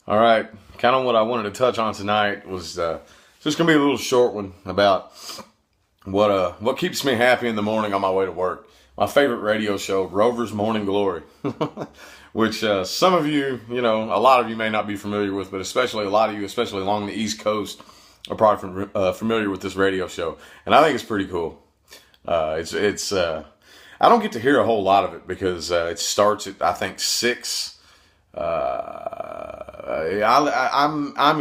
All right, kind of what I wanted to touch on tonight was just gonna be a little short one about what keeps me happy in the morning on my way to work. My favorite radio show, Rover's Morning Glory, which some of you, a lot of you may not be familiar with, but especially a lot of you, especially along the East Coast, are probably familiar with this radio show, and I think it's pretty cool. It's I don't get to hear a whole lot of it because it starts at I think 6. I'm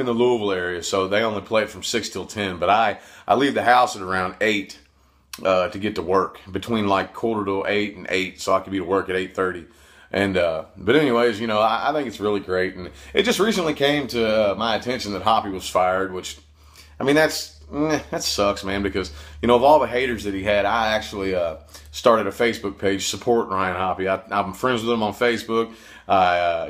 in the Louisville area, so they only play it from 6 till 10. But I leave the house at around 8 to get to work, between like quarter to 8 and 8, so I can be to work at 8:30. And but anyways, I think it's really great, and it just recently came to my attention that Hoppy was fired, which I mean that sucks, man, because of all the haters that he had, I actually started a Facebook page supporting Ryan Hoppy. I'm friends with him on Facebook. I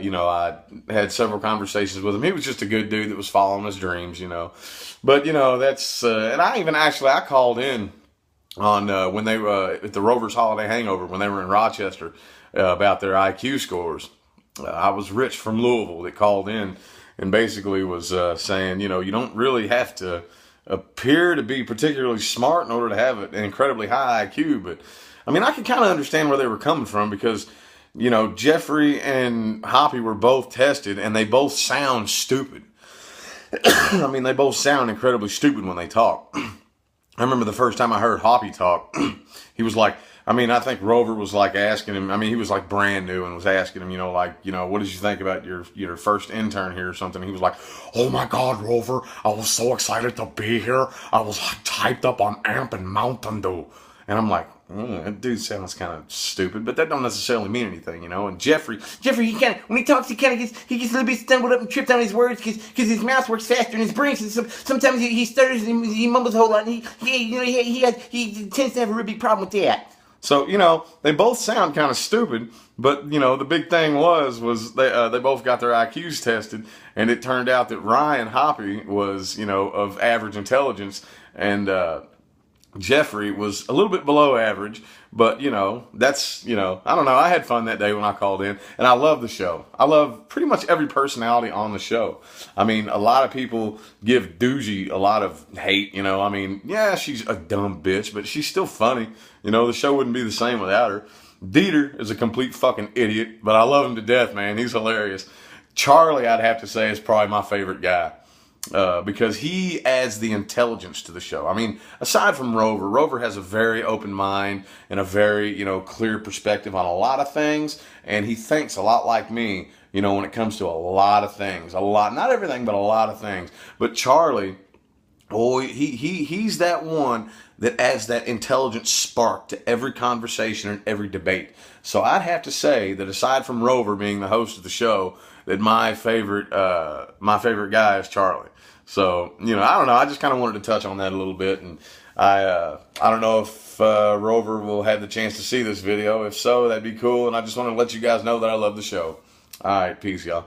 had several conversations with him. He was just a good dude that was following his dreams, But that's and I called in on when they were at the Rovers Holiday Hangover when they were in Rochester about their IQ scores. I was Rich from Louisville that called in and basically was saying, you don't really have to appear to be particularly smart in order to have an incredibly high IQ. But I mean, I can kind of understand where they were coming from because, Jeffrey and Hoppy were both tested and they both sound stupid. I mean, they both sound incredibly stupid when they talk. I remember the first time I heard Hoppy talk, he was like, I think Rover was like asking him, he was like brand new and was asking him, what did you think about your first intern here or something? He was like, oh my God, Rover, I was so excited to be here. I was like typed up on Amp and Mountain Dew. And I'm like, that dude sounds kind of stupid, but that don't necessarily mean anything, And Jeffrey, when he talks, he gets a little bit stumbled up and tripped on his words because his mouth works faster than his brain. So sometimes he stutters and he mumbles a whole lot. And he tends to have a really big problem with that. So, they both sound kind of stupid, but, the big thing was they both got their IQs tested, and it turned out that Ryan Hoppy was, of average intelligence, and Jeffrey was a little bit below average, but, that's, I don't know. I had fun that day when I called in, and I love the show. I love pretty much every personality on the show. A lot of people give Doogie a lot of hate, yeah, she's a dumb bitch, but she's still funny. The show wouldn't be the same without her. Dieter is a complete fucking idiot, but I love him to death, man. He's hilarious. Charlie, I'd have to say, is probably my favorite guy. Because he adds the intelligence to the show. Aside from Rover has a very open mind and a very, clear perspective on a lot of things. And he thinks a lot like me, when it comes to a lot of things. A lot, not everything, but a lot of things. But Charlie, he's that one that adds that intelligent spark to every conversation and every debate. So I'd have to say that aside from Rover being the host of the show, that my favorite guy is Charlie. So, I don't know. I just kind of wanted to touch on that a little bit. And I don't know if Rover will have the chance to see this video. If so, that'd be cool. And I just want to let you guys know that I love the show. All right. Peace, y'all.